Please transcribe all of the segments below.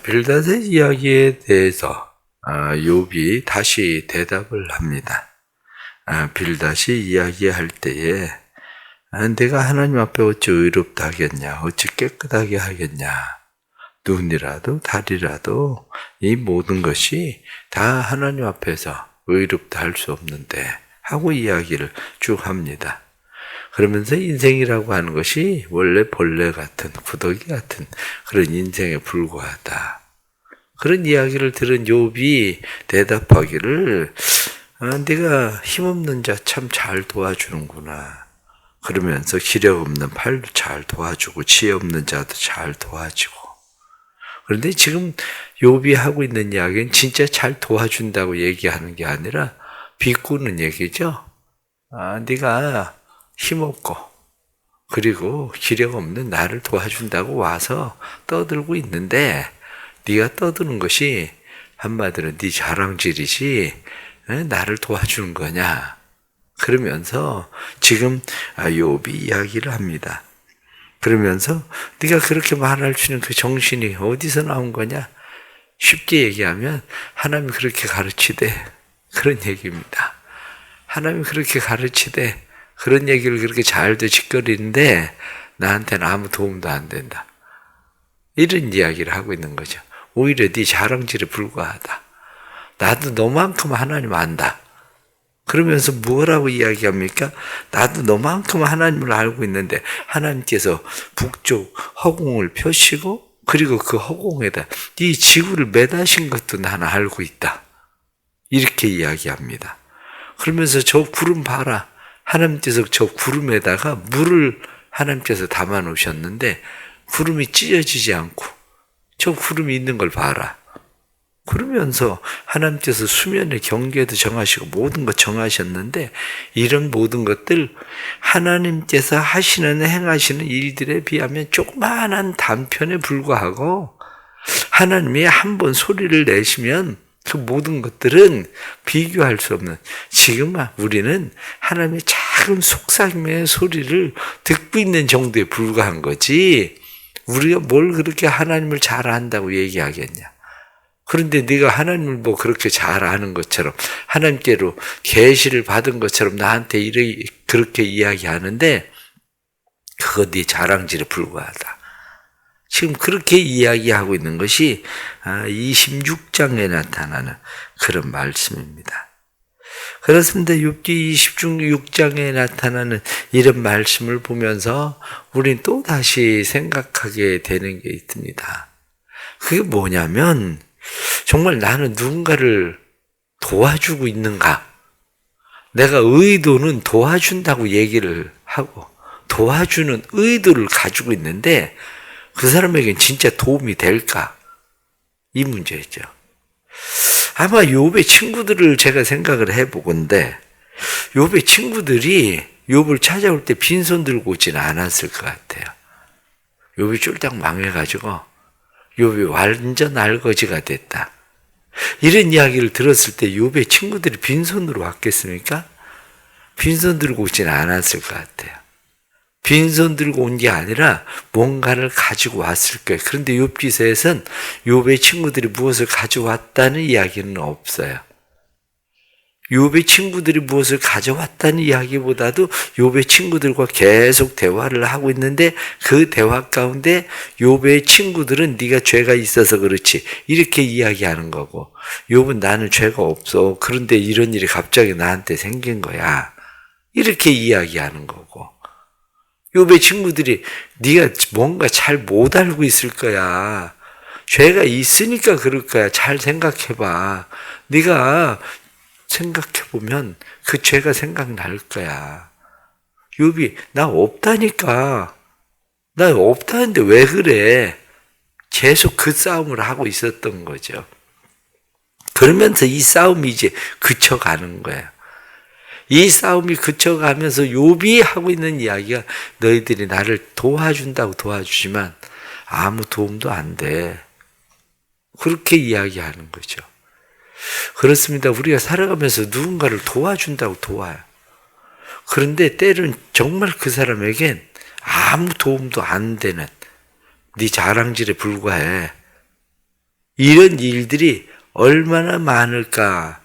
빌닷의 이야기에 대해서 욥이 다시 대답을 합니다. 빌닷이 이야기할 때에 내가 하나님 앞에 어찌 의롭다 하겠냐, 어찌 깨끗하게 하겠냐, 눈이라도 다리라도 이 모든 것이 다 하나님 앞에서 의롭다 할 수 없는데 하고 이야기를 쭉 합니다. 그러면서 인생이라고 하는 것이 원래 벌레 같은, 구더기 같은 그런 인생에 불과하다. 그런 이야기를 들은 욥이 대답하기를 네가 힘없는 자 참 잘 도와주는구나. 그러면서 기력 없는 팔도 잘 도와주고 지혜 없는 자도 잘 도와주고. 그런데 지금 욥이 하고 있는 이야기는 진짜 잘 도와준다고 얘기하는 게 아니라 비꼬는 얘기죠. 네가 힘없고 그리고 기력 없는 나를 도와준다고 와서 떠들고 있는데 네가 떠드는 것이 한마디로 네 자랑질이지 나를 도와주는 거냐. 그러면서 지금 욥이 이야기를 합니다. 그러면서 네가 그렇게 말할 수 있는 그 정신이 어디서 나온 거냐. 쉽게 얘기하면 하나님이 그렇게 가르치되 그런 얘기입니다. 하나님이 그렇게 가르치되 그런 얘기를 그렇게 잘도 짓거리는데 나한테는 아무 도움도 안 된다. 이런 이야기를 하고 있는 거죠. 오히려 네 자랑질에 불과하다. 나도 너만큼 하나님 안다. 그러면서 뭐라고 이야기합니까? 나도 너만큼 하나님을 알고 있는데 하나님께서 북쪽 허공을 펴시고 그리고 그 허공에다 이 지구를 매다신 것도 나는 알고 있다. 이렇게 이야기합니다. 그러면서 저 구름 봐라. 하나님께서 저 구름에다가 물을 하나님께서 담아 놓으셨는데 구름이 찢어지지 않고 저 구름이 있는 걸 봐라. 그러면서 하나님께서 수면의 경계도 정하시고 모든 것 정하셨는데 이런 모든 것들 하나님께서 하시는 행하시는 일들에 비하면 조그마한 단편에 불과하고 하나님이 한 번 소리를 내시면 그 모든 것들은 비교할 수 없는 지금 우리는 하나님의 작은 속삭임의 소리를 듣고 있는 정도에 불과한 거지 우리가 뭘 그렇게 하나님을 잘 안다고 얘기하겠냐. 그런데 네가 하나님을 뭐 그렇게 잘 아는 것처럼 하나님께로 계시를 받은 것처럼 나한테 그렇게 이야기하는데 그거 네 자랑질에 불과하다. 지금 그렇게 이야기하고 있는 것이 26장에 나타나는 그런 말씀입니다. 그렇습니다. 욥기 26장에 나타나는 이런 말씀을 보면서 우리는 또 다시 생각하게 되는 게 있습니다. 그게 뭐냐면 정말 나는 누군가를 도와주고 있는가? 내가 의도는 도와준다고 얘기를 하고 도와주는 의도를 가지고 있는데 그 사람에겐 진짜 도움이 될까? 이 문제죠. 아마 욥의 친구들을 제가 생각을 해보건데 욥의 친구들이 욥을 찾아올 때 빈손 들고 오지는 않았을 것 같아요. 욥이 쫄딱 망해가지고 욥이 완전 알거지가 됐다. 이런 이야기를 들었을 때 욥의 친구들이 빈손으로 왔겠습니까? 빈손 들고 오지는 않았을 것 같아요. 빈손 들고 온 게 아니라 뭔가를 가지고 왔을 거예요. 그런데 욥기서에선 욥의 친구들이 무엇을 가져왔다는 이야기는 없어요. 욥의 친구들이 무엇을 가져왔다는 이야기보다도 욥의 친구들과 계속 대화를 하고 있는데 그 대화 가운데 욥의 친구들은 네가 죄가 있어서 그렇지 이렇게 이야기하는 거고 욥은 나는 죄가 없어. 그런데 이런 일이 갑자기 나한테 생긴 거야. 이렇게 이야기하는 거고 욥의 친구들이 네가 뭔가 잘 못 알고 있을 거야. 죄가 있으니까 그럴 거야. 잘 생각해봐. 네가 생각해보면 그 죄가 생각날 거야. 욥이 나 없다니까. 나 없다는데 왜 그래? 계속 그 싸움을 하고 있었던 거죠. 그러면서 이 싸움이 이제 그쳐가는 거예요. 이 싸움이 그쳐가면서 욥이 하고 있는 이야기가 너희들이 나를 도와준다고 도와주지만 아무 도움도 안 돼. 그렇게 이야기하는 거죠. 그렇습니다. 우리가 살아가면서 누군가를 도와준다고 도와요. 그런데 때로는 정말 그 사람에겐 아무 도움도 안 되는 네 자랑질에 불과해. 이런 일들이 얼마나 많을까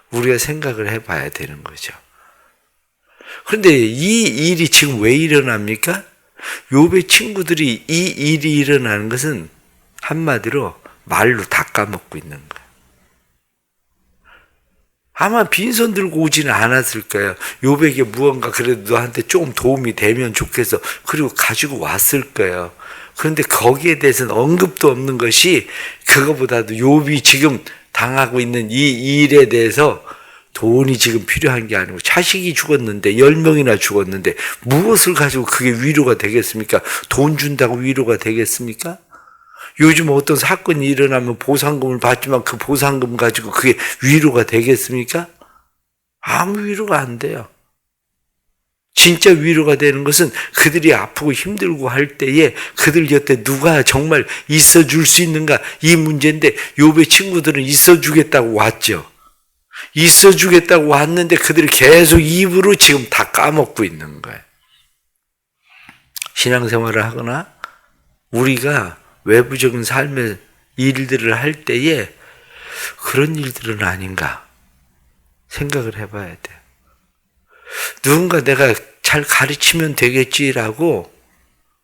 우리가 생각을 해봐야 되는 거죠. 그런데 이 일이 지금 왜 일어납니까? 욥의 친구들이 이 일이 일어나는 것은 한마디로 말로 다 까먹고 있는 거예요. 아마 빈손 들고 오지는 않았을 거예요. 욥에게 무언가 그래도 너한테 조금 도움이 되면 좋겠어. 그리고 가지고 왔을 거예요. 그런데 거기에 대해서는 언급도 없는 것이, 그거보다도 욥이 지금 당하고 있는 이 일에 대해서 돈이 지금 필요한 게 아니고 자식이 죽었는데 10명이나 죽었는데 무엇을 가지고 그게 위로가 되겠습니까? 돈 준다고 위로가 되겠습니까? 요즘 어떤 사건이 일어나면 보상금을 받지만 그 보상금 가지고 그게 위로가 되겠습니까? 아무 위로가 안 돼요. 진짜 위로가 되는 것은 그들이 아프고 힘들고 할 때에 그들 곁에 누가 정말 있어줄 수 있는가, 이 문제인데 욥의 친구들은 있어주겠다고 왔죠. 있어주겠다고 왔는데 그들이 계속 입으로 지금 다 까먹고 있는 거예요. 신앙생활을 하거나 우리가 외부적인 삶의 일들을 할 때에 그런 일들은 아닌가 생각을 해봐야 돼요. 누군가 내가 잘 가르치면 되겠지라고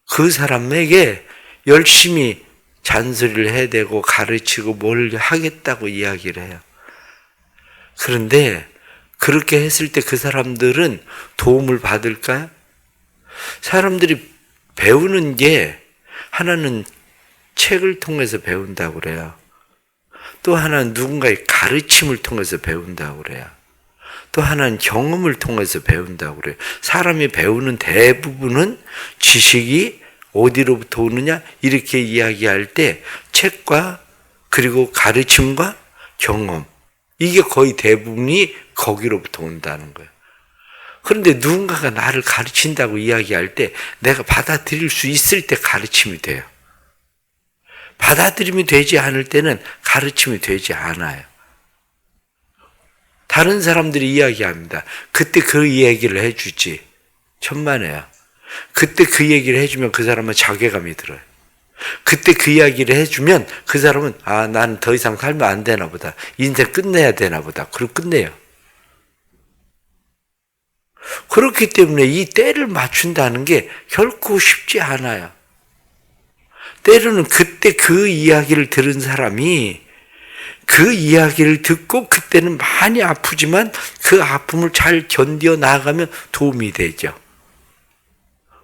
그 사람에게 열심히 잔소리를 해대고 가르치고 뭘 하겠다고 이야기를 해요. 그런데 그렇게 했을 때 그 사람들은 도움을 받을까요? 사람들이 배우는 게 하나는 책을 통해서 배운다고 그래요. 또 하나는 누군가의 가르침을 통해서 배운다고 그래요. 또 하나는 경험을 통해서 배운다고 그래요. 사람이 배우는 대부분은 지식이 어디로부터 오느냐 이렇게 이야기할 때 책과 그리고 가르침과 경험, 이게 거의 대부분이 거기로부터 온다는 거예요. 그런데 누군가가 나를 가르친다고 이야기할 때 내가 받아들일 수 있을 때 가르침이 돼요. 받아들임이 되지 않을 때는 가르침이 되지 않아요. 다른 사람들이 이야기합니다. 그때 그 이야기를 해주지. 천만에요. 그때 그 얘기를 해주면 그 사람은 자괴감이 들어요. 그때 그 이야기를 해주면 그 사람은 나는 더 이상 살면 안 되나 보다. 인생 끝내야 되나 보다. 그리고 끝내요. 그렇기 때문에 이 때를 맞춘다는 게 결코 쉽지 않아요. 때로는 그때 그 이야기를 들은 사람이 그 이야기를 듣고 그때는 많이 아프지만 그 아픔을 잘 견뎌 나가면 도움이 되죠.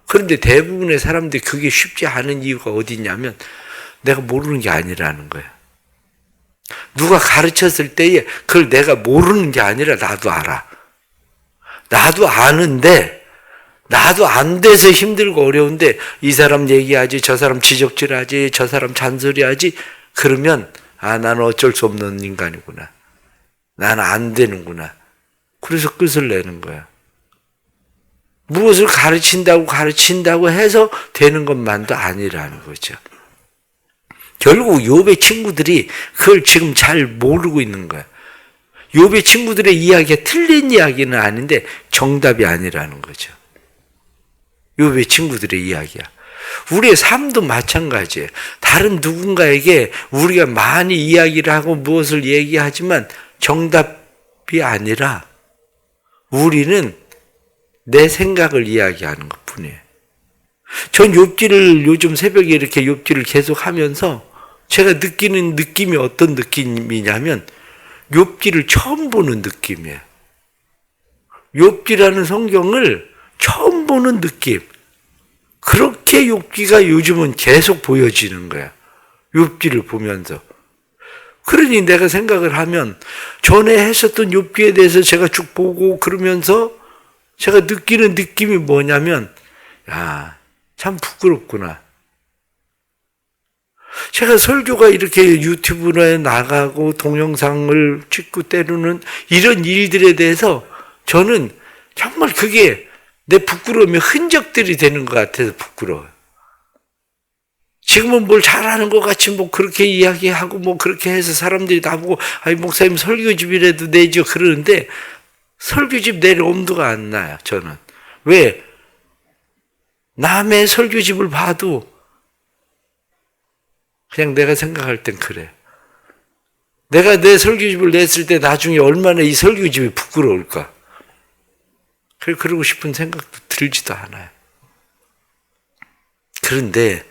그런데 대부분의 사람들이 그게 쉽지 않은 이유가 어디냐면 내가 모르는 게 아니라는 거예요. 누가 가르쳤을 때에 그걸 내가 모르는 게 아니라 나도 알아. 나도 아는데 나도 안 돼서 힘들고 어려운데 이 사람 얘기하지, 저 사람 지적질하지, 저 사람 잔소리하지, 그러면 나는 어쩔 수 없는 인간이구나. 나는 안 되는구나. 그래서 끝을 내는 거야. 무엇을 가르친다고 해서 되는 것만도 아니라는 거죠. 결국 욥의 친구들이 그걸 지금 잘 모르고 있는 거야. 욥의 친구들의 이야기가 틀린 이야기는 아닌데 정답이 아니라는 거죠. 욥의 친구들의 이야기야. 우리의 삶도 마찬가지예요. 다른 누군가에게 우리가 많이 이야기를 하고 무엇을 얘기하지만 정답이 아니라 우리는 내 생각을 이야기하는 것뿐이에요. 전 욥기를 요즘 새벽에 이렇게 욥기를 계속 하면서 제가 느끼는 느낌이 어떤 느낌이냐면 욥기를 처음 보는 느낌이에요. 욥기라는 성경을 처음 보는 느낌. 그렇게 욥기가 요즘은 계속 보여지는 거야. 욥기를 보면서. 그러니 내가 생각을 하면 전에 했었던 욥기에 대해서 제가 쭉 보고 그러면서 제가 느끼는 느낌이 뭐냐면 참 부끄럽구나. 제가 설교가 이렇게 유튜브에 나가고 동영상을 찍고 때로는 이런 일들에 대해서 저는 정말 그게 내 부끄러움의 흔적들이 되는 것 같아서 부끄러워요. 지금은 뭘 잘하는 것 같이 뭐 그렇게 이야기하고 뭐 그렇게 해서 사람들이 나보고 목사님 설교집이라도 내죠 그러는데 설교집 낼 엄두가 안 나요. 저는. 왜? 남의 설교집을 봐도 그냥 내가 생각할 땐 그래. 내가 내 설교집을 냈을 때 나중에 얼마나 이 설교집이 부끄러울까. 그러고 싶은 생각도 들지도 않아요. 그런데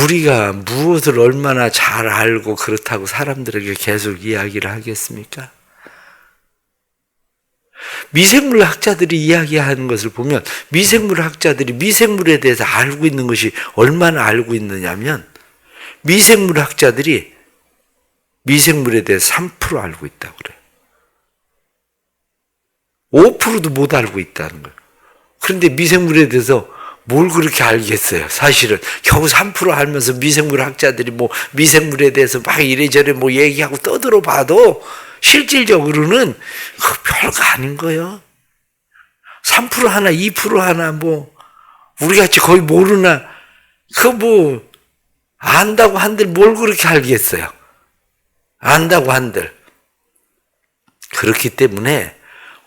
우리가 무엇을 얼마나 잘 알고 그렇다고 사람들에게 계속 이야기를 하겠습니까? 미생물 학자들이 이야기하는 것을 보면 미생물 학자들이 미생물에 대해서 알고 있는 것이 얼마나 알고 있느냐면 미생물 학자들이 미생물에 대해서 3% 알고 있다고 그래요. 5%도 못 알고 있다는 거예요. 그런데 미생물에 대해서 뭘 그렇게 알겠어요? 사실은 겨우 3% 알면서 미생물 학자들이 뭐 미생물에 대해서 막 이래저래 뭐 얘기하고 떠들어 봐도 실질적으로는 별거 아닌 거예요. 3% 하나 2% 하나 뭐 우리같이 거의 모르나 그거 뭐 안다고 한들 뭘 그렇게 알겠어요? 안다고 한들. 그렇기 때문에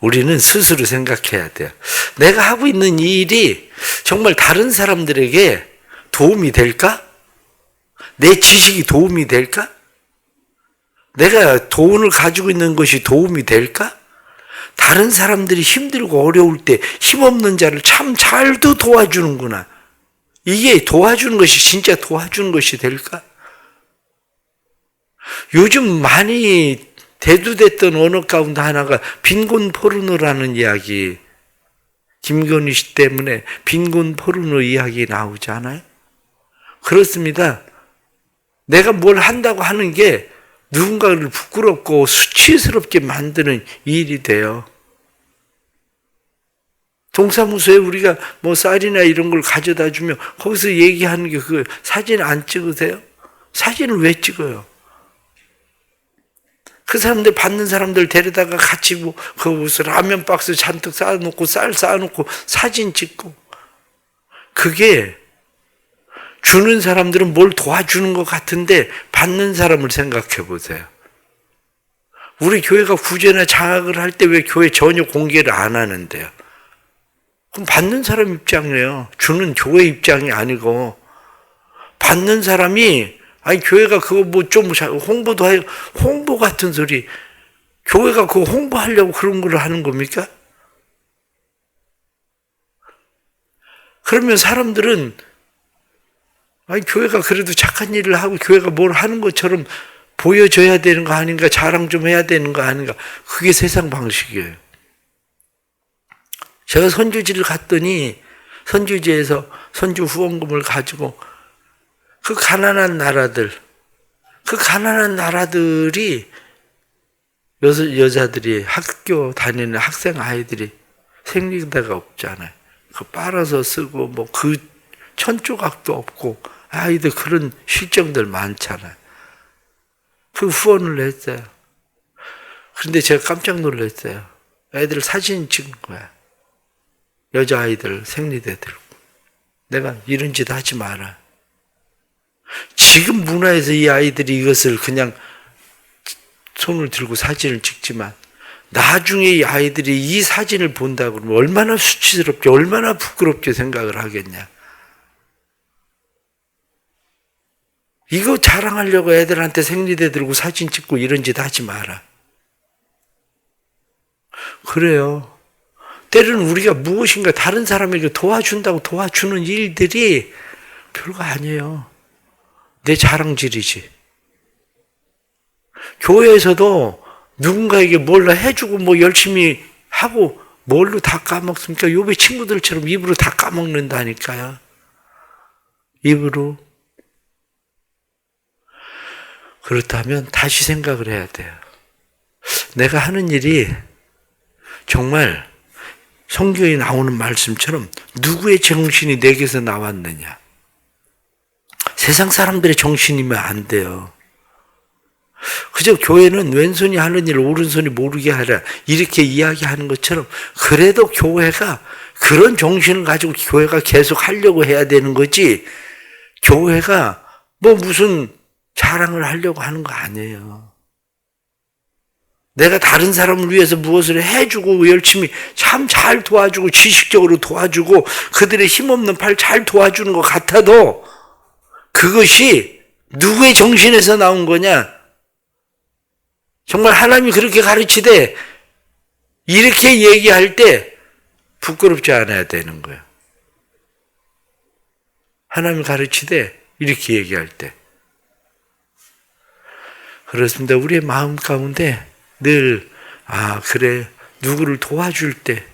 우리는 스스로 생각해야 돼요. 내가 하고 있는 이 일이 정말 다른 사람들에게 도움이 될까? 내 지식이 도움이 될까? 내가 돈을 가지고 있는 것이 도움이 될까? 다른 사람들이 힘들고 어려울 때 힘없는 자를 참 잘도 도와주는구나. 이게 도와주는 것이 진짜 도와주는 것이 될까? 요즘 많이 대두됐던 언어 가운데 하나가 빈곤 포르노라는 이야기. 김건희 씨 때문에 빈곤 포르노 이야기 나오지 않아요? 그렇습니다. 내가 뭘 한다고 하는 게 누군가를 부끄럽고 수치스럽게 만드는 일이 돼요. 동사무소에 우리가 뭐 쌀이나 이런 걸 가져다 주면 거기서 얘기하는 게 그거예요. 사진 안 찍으세요? 사진을 왜 찍어요? 그 사람들 받는 사람들 데려다가 같이 뭐 그 라면 박스 잔뜩 쌓아놓고 쌀 쌓아놓고 사진 찍고 그게 주는 사람들은 뭘 도와주는 것 같은데 받는 사람을 생각해 보세요. 우리 교회가 구제나 장학을 할 때 왜 교회 전혀 공개를 안 하는데요? 그럼 받는 사람 입장이에요. 주는 교회 입장이 아니고 받는 사람이 아니 교회가 그거 뭐 좀 홍보도 해 홍보 같은 소리 교회가 그거 홍보하려고 그런 걸 하는 겁니까? 그러면 사람들은 아니 교회가 그래도 착한 일을 하고 교회가 뭘 하는 것처럼 보여줘야 되는 거 아닌가 자랑 좀 해야 되는 거 아닌가 그게 세상 방식이에요. 제가 선주지를 갔더니 선주지에서 선주 후원금을 가지고 그 가난한 나라들이 여자들이 학교 다니는 학생 아이들이 생리대가 없잖아요. 그 빨아서 쓰고 뭐 그 천조각도 없고 아이들 그런 실정들 많잖아요. 그 후원을 했어요. 그런데 제가 깜짝 놀랐어요. 애들 사진 찍은 거야. 여자아이들 생리대 들고. 내가 이런 짓 하지 마라. 지금 문화에서 이 아이들이 이것을 그냥 손을 들고 사진을 찍지만 나중에 이 아이들이 이 사진을 본다고 그러면 얼마나 수치스럽게 얼마나 부끄럽게 생각을 하겠냐. 이거 자랑하려고 애들한테 생리대 들고 사진 찍고 이런 짓 하지 마라. 그래요. 때로는 우리가 무엇인가 다른 사람에게 도와준다고 도와주는 일들이 별거 아니에요. 내 자랑질이지. 교회에서도 누군가에게 뭘 해주고 뭐 열심히 하고 뭘로 다 까먹습니까? 요배 친구들처럼 입으로 다 까먹는다니까요. 입으로. 그렇다면 다시 생각을 해야 돼요. 내가 하는 일이 정말 성경에 나오는 말씀처럼 누구의 정신이 내게서 나왔느냐. 세상 사람들의 정신이면 안 돼요. 그저 교회는 왼손이 하는 일 오른손이 모르게 하라 이렇게 이야기하는 것처럼 그래도 교회가 그런 정신을 가지고 교회가 계속 하려고 해야 되는 거지 교회가 뭐 무슨 자랑을 하려고 하는 거 아니에요. 내가 다른 사람을 위해서 무엇을 해주고 열심히 참 잘 도와주고 지식적으로 도와주고 그들의 힘없는 팔 잘 도와주는 것 같아도 그것이 누구의 정신에서 나온 거냐? 정말 하나님이 그렇게 가르치되 이렇게 얘기할 때 부끄럽지 않아야 되는 거예요. 하나님이 가르치되 이렇게 얘기할 때. 그렇습니다. 우리의 마음 가운데 늘 그래, 누구를 도와줄 때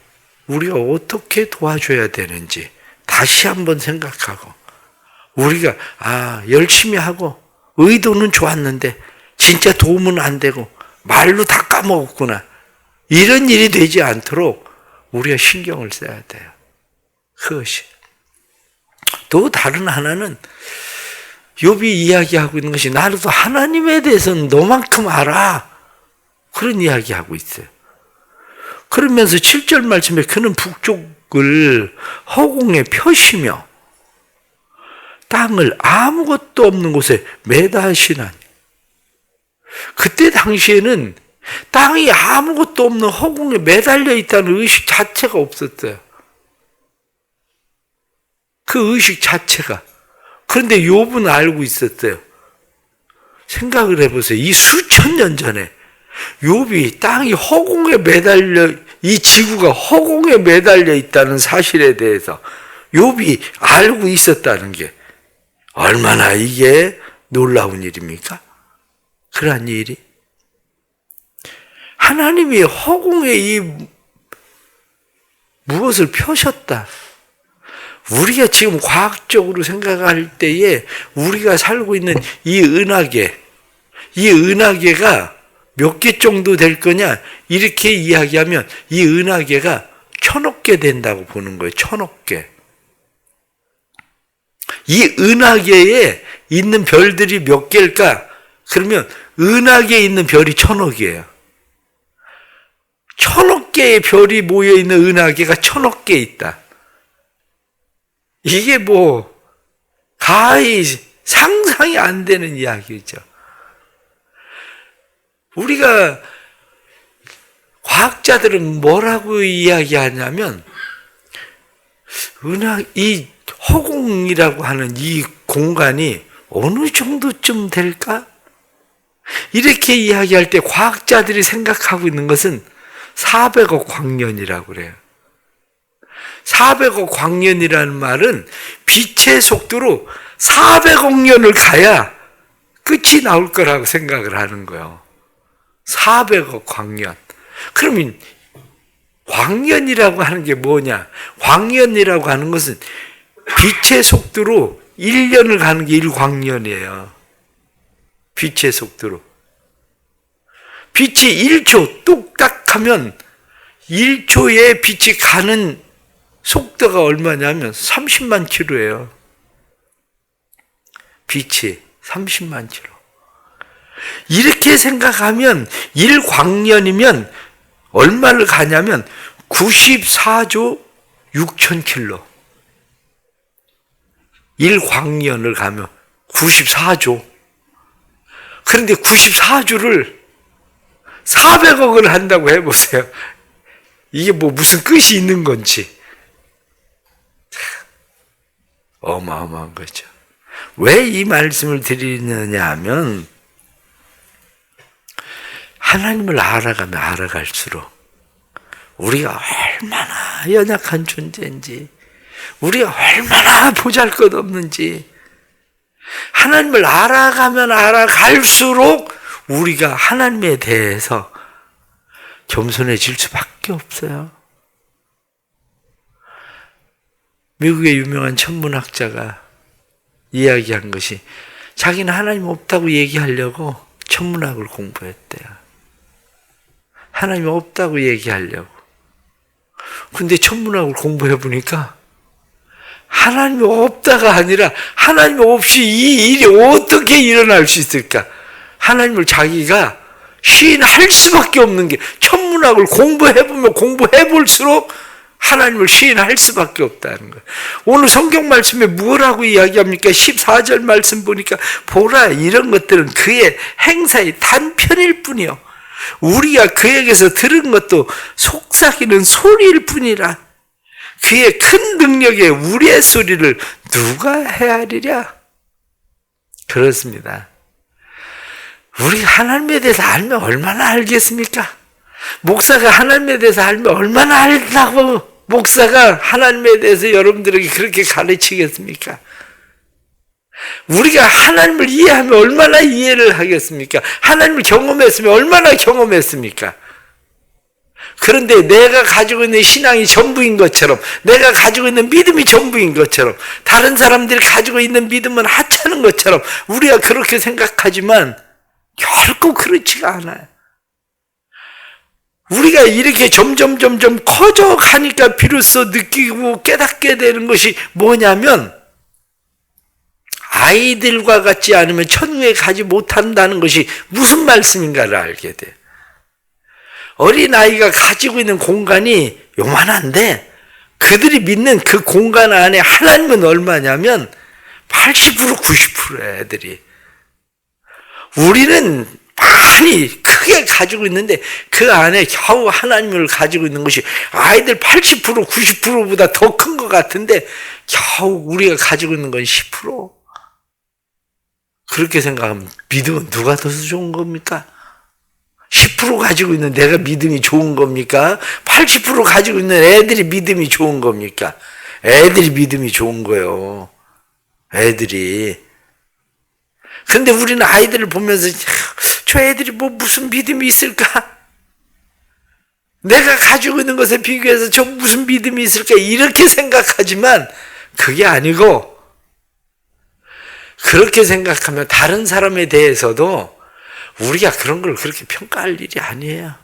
우리가 어떻게 도와줘야 되는지 다시 한번 생각하고, 우리가 열심히 하고 의도는 좋았는데 진짜 도움은 안 되고 말로 다 까먹었구나, 이런 일이 되지 않도록 우리가 신경을 써야 돼요. 그것이. 또 다른 하나는 욥이 이야기하고 있는 것이, 나도 하나님에 대해서는 너만큼 알아, 그런 이야기하고 있어요. 그러면서 7절 말씀에 그는 북쪽을 허공에 펴시며 땅을 아무것도 없는 곳에 매다하시나니. 그때 당시에는 땅이 아무것도 없는 허공에 매달려 있다는 의식 자체가 없었어요. 그 의식 자체가. 그런데 욥은 알고 있었어요. 생각을 해보세요. 이 수천 년 전에 욥이 땅이 허공에 매달려, 이 지구가 허공에 매달려 있다는 사실에 대해서 욥이 알고 있었다는 게 얼마나 이게 놀라운 일입니까? 그러한 일이. 하나님이 허공에 이 무엇을 펴셨다. 우리가 지금 과학적으로 생각할 때에 우리가 살고 있는 이 은하계가 몇 개 정도 될 거냐, 이렇게 이야기하면 이 은하계가 1000억 개 된다고 보는 거예요. 1000억 개. 이 은하계에 있는 별들이 몇 개일까? 그러면 은하계에 있는 별이 1000억이에요. 1000억 개의 별이 모여있는 은하계가 1000억 개 있다. 이게 가히 상상이 안 되는 이야기죠. 우리가, 과학자들은 뭐라고 이야기하냐면, 이 허공이라고 하는 이 공간이 어느 정도쯤 될까? 이렇게 이야기할 때 과학자들이 생각하고 있는 것은 400억 광년이라고 그래요. 400억 광년이라는 말은 빛의 속도로 400억 년을 가야 끝이 나올 거라고 생각을 하는 거예요. 400억 광년. 그러면 광년이라고 하는 게 뭐냐? 광년이라고 하는 것은 빛의 속도로 1년을 가는 게 1광년이에요. 빛의 속도로. 빛이 1초 뚝딱 하면 1초에 빛이 가는 속도가 얼마냐면 30만 킬로예요. 빛이 30만 킬로. 이렇게 생각하면 1광년이면 얼마를 가냐면 94조 6천 킬로. 1광년을 가면 94조. 그런데 94조를 400억을 한다고 해보세요. 이게 무슨 끝이 있는 건지. 어마어마한 거죠. 왜 이 말씀을 드리느냐 하면, 하나님을 알아가면 알아갈수록 우리가 얼마나 연약한 존재인지, 우리가 얼마나 보잘것없는지, 하나님을 알아가면 알아갈수록 우리가 하나님에 대해서 겸손해질 수밖에 없어요. 미국의 유명한 천문학자가 이야기한 것이, 자기는 하나님 없다고 얘기하려고 천문학을 공부했대요. 하나님 없다고 얘기하려고. 근데 천문학을 공부해 보니까 하나님이 없다가 아니라 하나님 없이 이 일이 어떻게 일어날 수 있을까? 하나님을 자기가 시인할 수밖에 없는 게, 천문학을 공부해보면 공부해볼수록 하나님을 시인할 수밖에 없다는 거예요. 오늘 성경 말씀에 뭐라고 이야기합니까? 14절 말씀 보니까, 보라, 이런 것들은 그의 행사의 단편일 뿐이요, 우리가 그에게서 들은 것도 속삭이는 소리일 뿐이라. 그의 큰 능력에 우리의 소리를 누가 헤아리랴? 그렇습니다. 우리가 하나님에 대해서 알면 얼마나 알겠습니까? 목사가 하나님에 대해서 알면 얼마나 알다고 목사가 하나님에 대해서 여러분들에게 그렇게 가르치겠습니까? 우리가 하나님을 이해하면 얼마나 이해를 하겠습니까? 하나님을 경험했으면 얼마나 경험했습니까? 그런데 내가 가지고 있는 신앙이 전부인 것처럼, 내가 가지고 있는 믿음이 전부인 것처럼, 다른 사람들이 가지고 있는 믿음은 하찮은 것처럼 우리가 그렇게 생각하지만 결코 그렇지가 않아요. 우리가 이렇게 점점 커져가니까 비로소 느끼고 깨닫게 되는 것이 뭐냐면, 아이들과 같지 않으면 천국에 가지 못한다는 것이 무슨 말씀인가를 알게 돼요. 어린아이가 가지고 있는 공간이 요만한데 그들이 믿는 그 공간 안에 하나님은 얼마냐면 80% 90% 애들이. 우리는 많이 크게 가지고 있는데 그 안에 겨우 하나님을 가지고 있는 것이 아이들 80% 90%보다 더 큰 것 같은데 겨우 우리가 가지고 있는 건 10%. 그렇게 생각하면 믿음은 누가 더 좋은 겁니까? 10% 가지고 있는 내가 믿음이 좋은 겁니까? 80% 가지고 있는 애들이 믿음이 좋은 겁니까? 애들이 믿음이 좋은 거예요. 애들이. 그런데 우리는 아이들을 보면서 저 애들이 뭐 무슨 믿음이 있을까? 내가 가지고 있는 것에 비교해서 저 무슨 믿음이 있을까? 이렇게 생각하지만 그게 아니고, 그렇게 생각하면 다른 사람에 대해서도 우리가 그런 걸 그렇게 평가할 일이 아니에요.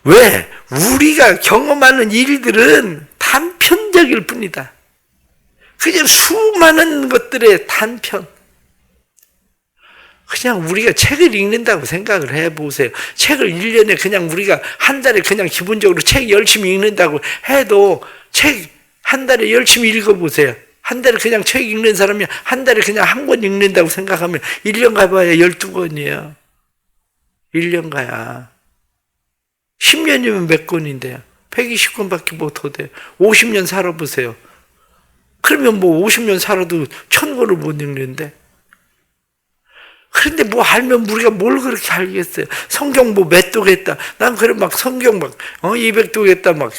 왜? 우리가 경험하는 일들은 단편적일 뿐이다. 그냥 수많은 것들의 단편. 그냥 우리가 책을 읽는다고 생각을 해보세요. 책을 1년에 그냥 우리가 한 달에 그냥 기본적으로 책 열심히 읽는다고 해도 책 한 달에 열심히 읽어보세요. 한 달에 그냥 책 읽는 사람이 한 달에 그냥 한 권 읽는다고 생각하면 1년 가봐야 12권이에요. 1년 가야. 10년이면 몇 권인데요. 120권밖에 못하대요. 50년 살아보세요. 그러면 뭐 50년 살아도 1000권을 못 읽는데. 그런데 뭐 알면 우리가 뭘 그렇게 알겠어요. 성경 뭐 몇 독했다. 난 그래 막 성경 막 200독했다. 막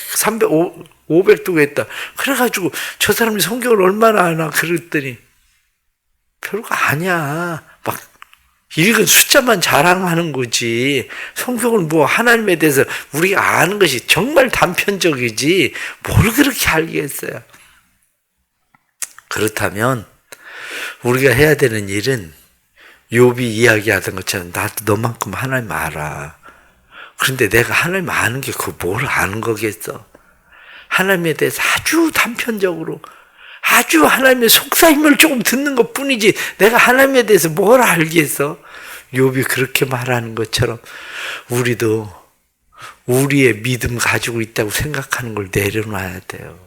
500독했다. 그래가지고 저 사람이 성경을 얼마나 아나 그랬더니 별거 아니야. 막 읽은 숫자만 자랑하는 거지. 성경은 뭐 하나님에 대해서 우리가 아는 것이 정말 단편적이지 뭘 그렇게 알겠어요. 그렇다면 우리가 해야 되는 일은 욥이 이야기하던 것처럼 나도 너만큼 하나님 알아. 그런데 내가 하나님 아는 게 그 뭘 아는 거겠어. 하나님에 대해서 아주 단편적으로 아주 하나님의 속삭임을 조금 듣는 것 뿐이지 내가 하나님에 대해서 뭘 알겠어. 욥이 그렇게 말하는 것처럼 우리도 우리의 믿음 가지고 있다고 생각하는 걸 내려놔야 돼요.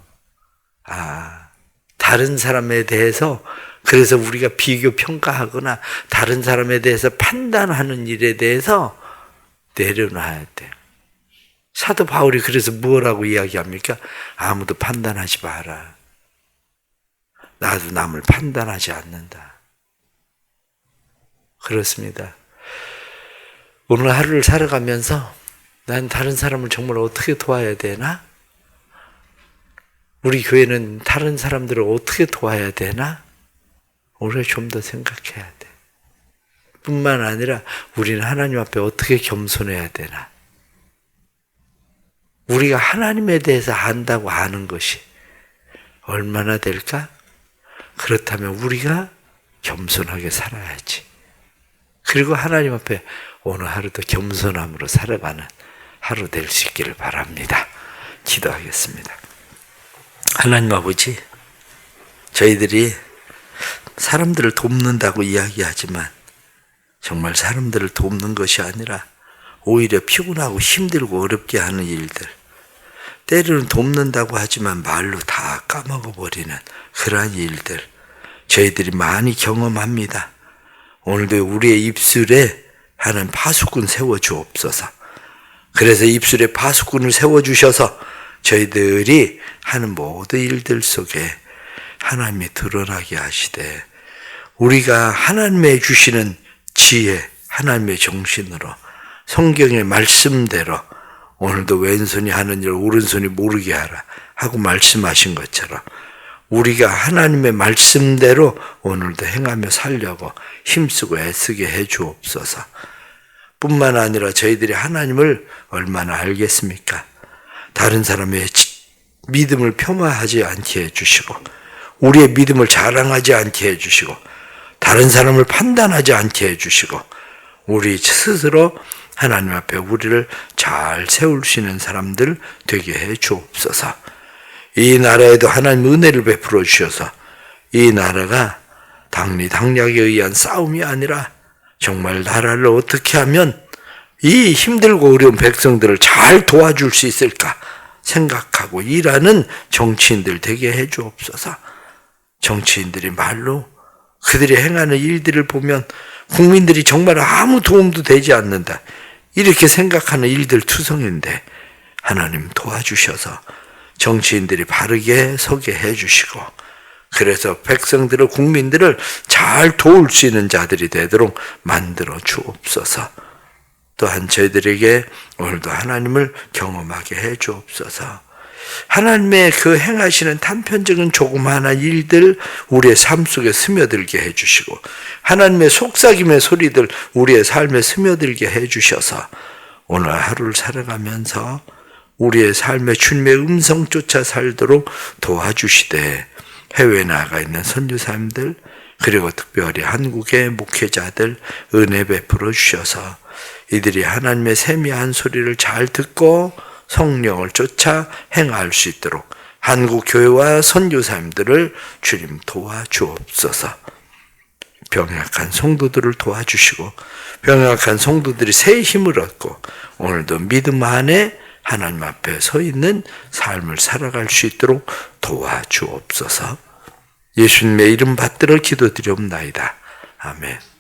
다른 사람에 대해서 그래서 우리가 비교 평가하거나 다른 사람에 대해서 판단하는 일에 대해서 내려놔야 돼요. 사도 바울이 그래서 뭐라고 이야기합니까? 아무도 판단하지 마라. 나도 남을 판단하지 않는다. 그렇습니다. 오늘 하루를 살아가면서 난 다른 사람을 정말 어떻게 도와야 되나? 우리 교회는 다른 사람들을 어떻게 도와야 되나? 우리가 좀 더 생각해야 돼. 뿐만 아니라 우리는 하나님 앞에 어떻게 겸손해야 되나? 우리가 하나님에 대해서 안다고 아는 것이 얼마나 될까? 그렇다면 우리가 겸손하게 살아야지. 그리고 하나님 앞에 오늘 하루도 겸손함으로 살아가는 하루 될 수 있기를 바랍니다. 기도하겠습니다. 하나님 아버지, 저희들이 사람들을 돕는다고 이야기하지만 정말 사람들을 돕는 것이 아니라 오히려 피곤하고 힘들고 어렵게 하는 일들, 때로는 돕는다고 하지만 말로 다 까먹어버리는 그러한 일들 저희들이 많이 경험합니다. 오늘도 우리의 입술에 하는 파수꾼 세워주옵소서. 그래서 입술에 파수꾼을 세워주셔서 저희들이 하는 모든 일들 속에 하나님이 드러나게 하시되 우리가 하나님의 주시는 지혜, 하나님의 정신으로 성경의 말씀대로 오늘도 왼손이 하는 일 오른손이 모르게 하라 하고 말씀하신 것처럼 우리가 하나님의 말씀대로 오늘도 행하며 살려고 힘쓰고 애쓰게 해 주옵소서. 뿐만 아니라 저희들이 하나님을 얼마나 알겠습니까? 다른 사람의 믿음을 폄하하지 않게 해주시고 우리의 믿음을 자랑하지 않게 해주시고 다른 사람을 판단하지 않게 해주시고 우리 스스로 하나님 앞에 우리를 잘 세울 수 있는 사람들 되게 해 주옵소서. 이 나라에도 하나님 은혜를 베풀어 주셔서 이 나라가 당리당략에 의한 싸움이 아니라 정말 나라를 어떻게 하면 이 힘들고 어려운 백성들을 잘 도와줄 수 있을까 생각하고 일하는 정치인들 되게 해 주옵소서. 정치인들이 말로 그들이 행하는 일들을 보면 국민들이 정말 아무 도움도 되지 않는다 이렇게 생각하는 일들 투성인데 하나님 도와주셔서 정치인들이 바르게 서게 해주시고 그래서 백성들을 국민들을 잘 도울 수 있는 자들이 되도록 만들어 주옵소서. 또한 저희들에게 오늘도 하나님을 경험하게 해 주옵소서. 하나님의 그 행하시는 단편적인 조그마한 일들 우리의 삶 속에 스며들게 해주시고 하나님의 속삭임의 소리들 우리의 삶에 스며들게 해주셔서 오늘 하루를 살아가면서 우리의 삶에 주님의 음성 쫓아 살도록 도와주시되 해외에 나가 있는 선교사님들 그리고 특별히 한국의 목회자들 은혜 베풀어 주셔서 이들이 하나님의 세미한 소리를 잘 듣고 성령을 쫓아 행할 수 있도록 한국 교회와 선교사님들을 주님 도와주옵소서. 병약한 성도들을 도와주시고 병약한 성도들이 새 힘을 얻고 오늘도 믿음 안에 하나님 앞에 서 있는 삶을 살아갈 수 있도록 도와주옵소서. 예수님의 이름 받들어 기도드리옵나이다. 아멘.